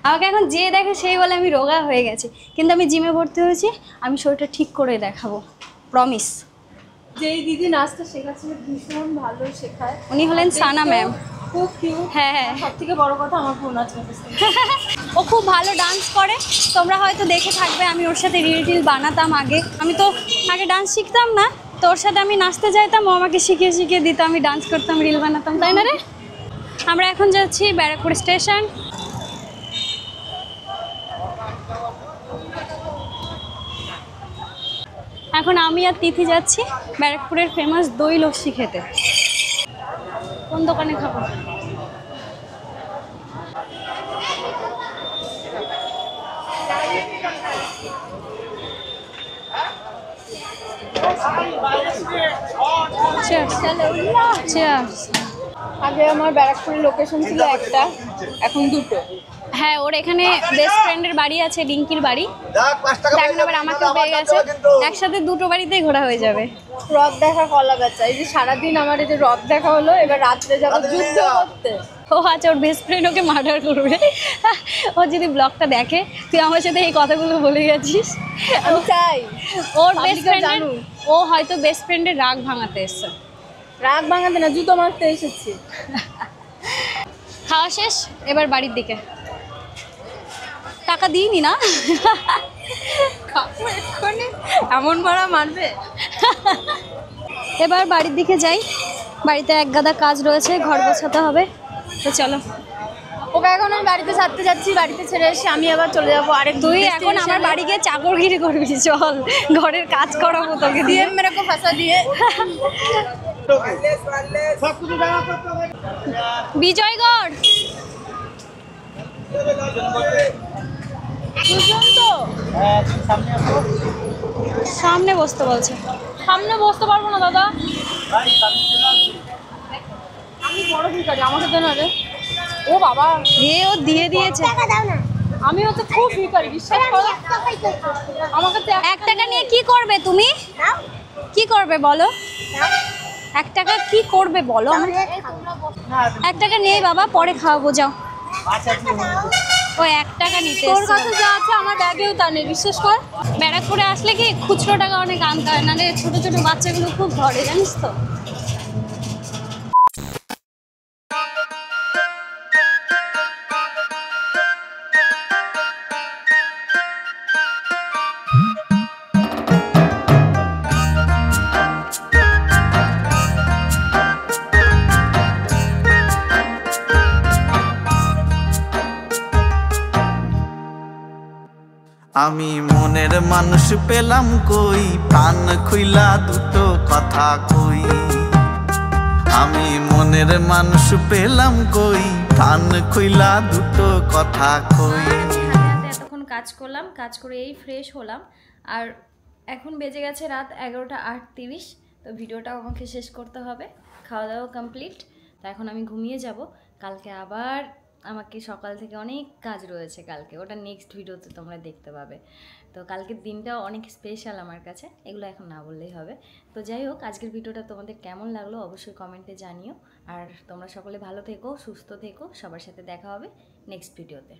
আমাকে এখন যে দেখে সেই বলে আমি রোগা হয়ে গেছি, কিন্তু আমি জিমে ভর্তি হয়েছি, আমি শরীরটা ঠিক করে দেখাবো, প্রমিস। যেই দিদি নাচটা শেখাচ্ছিল ভীষণ ভালো শেখায়, উনি হলেন সানা ম্যাম। খুব কিউট। হ্যাঁ হ্যাঁ, সব থেকে বড় কথা আমার বোন নাচ করতেছে। ও খুব ভালো ডান্স করে, তোমরা হয়তো দেখে থাকবে। আমি ওর সাথে রিল টিল বানাতাম আগে। আমি তো আগে ডান্স শিখতাম না, তো ওর সাথে আমি নাচতে যাইতাম, ও আমাকে শিখিয়ে শিখিয়ে দিত, আমি ডান্স করতাম, রিল বানাতাম, তাই না রে? আমরা এখন যাচ্ছি ব্যারাকপুর স্টেশন। এখন আমি আর তিথি যাচ্ছি ব্যারাকপুরের ফেমাস দই লস্যি খেতে। কোন দোকানে খাবো? আগে আমার ব্যারাকপুরের লোকেশন ছিল একটা, এখন দুটো। হ্যাঁ, ওর এখানে বেস্ট ফ্রেন্ডের বাড়ি আছে, রিঙ্কির বাড়ি, এখন আবার আমাকে পেয়ে গেছে, একসাথে দুটো বাড়িতেই ঘোরা হয়ে যাবে। রথ দেখা কলা বেচা, এই যে সারাদিন আমার এই যে রথ দেখা হলো, এবার রাত্রে যাবো যুদ্ধ করতে। ও আচ্ছা, ওর বেস্ট ফ্রেন্ড ওকে মার্ডার করবে। ও যদি ব্লগটা দেখে, তুই আমার সাথে এই কথাগুলো বলে গেছিস। আমি চাই ওর বেস্ট ফ্রেন্ড, ও হয়তো বেস্ট ফ্রেন্ডের রাগ ভাঙাতে এসছে। রাগ ভাঙাতে না, জুতো মারতে এসেছি। খাওয়া শেষ, এবার বাড়ির দিকে। টাকা দিইনি না, এমন ভাড়া মারবে। এবার বাড়ির দিকে যাই, বাড়িতে এক গাদা কাজ রয়েছে, ঘর গোছাতে হবে, তো চলো। ওকে এখন আমি বাড়িতে ছাড়তে যাচ্ছি, বাড়িতে ছেড়ে এসে আমি আবার চলে যাবো আরেক। তুই এখন আমার বাড়ি গিয়ে চাকরগিরি করবি, চল ঘরের কাজ করাবো তোকে দিয়ে। মেরে কো ফাঁসা দিয়ে। বিজয়গড় সামনে বসতে বলছে। সামনে বসতে পারবো না দাদা, আমি বড় ভিখারি, আমাকে দেন রে। ও বাবা, ও দিয়ে দিয়েছে। আমি হচ্ছে খুব ভিখারি, বিশ্বাস করো আমাকে। তো 1 টাকা নিয়ে কি করবে তুমি? কি করবে বলো? 1 টাকা কি করবে বলো? 1 টাকা নেই বাবা, পরে খাওয়াবো, যাও। ও 1 টাকা নিতে তোর কাছে যা আছে আমার ব্যাগেও তা নেই, বিশ্বাস কর। ব্যারাকপুরে আসলে কি খুচরো টাকা অনেক আনতে হয়, নাহলে ছোট ছোট বাচ্চাগুলো খুব ধরে, জানিস তো। আমি মনের মানুষ পেলাম কই, প্রাণ খুইলা দুটো কথা কই। আমি মনের মানুষ পেলাম কই, প্রাণ খুইলা দুটো কথা কই। এতক্ষণ কাজ করলাম, কাজ করে এই ফ্রেশ হলাম, আর এখন বেজে গেছে রাত 11:38। তো ভিডিওটাও আমাকে শেষ করতে হবে, খাওয়া দাওয়া কমপ্লিট। তো এখন আমি ঘুমিয়ে যাব, কালকে আবার আমাকে সকাল থেকে অনেক কাজ রয়েছে কালকে, ওটা নেক্সট ভিডিওতে তোমরা দেখতে পাবে। তো কালকের দিনটাও অনেক স্পেশাল আমার কাছে, এগুলো এখন না বললেই হবে। তো যাই হোক, আজকের ভিডিওটা তোমাদের কেমন লাগলো অবশ্যই কমেন্টে জানিও। আর তোমরা সকলে ভালো থেকো, সুস্থ থেকো, সবার সাথে দেখা হবে নেক্সট ভিডিওতে।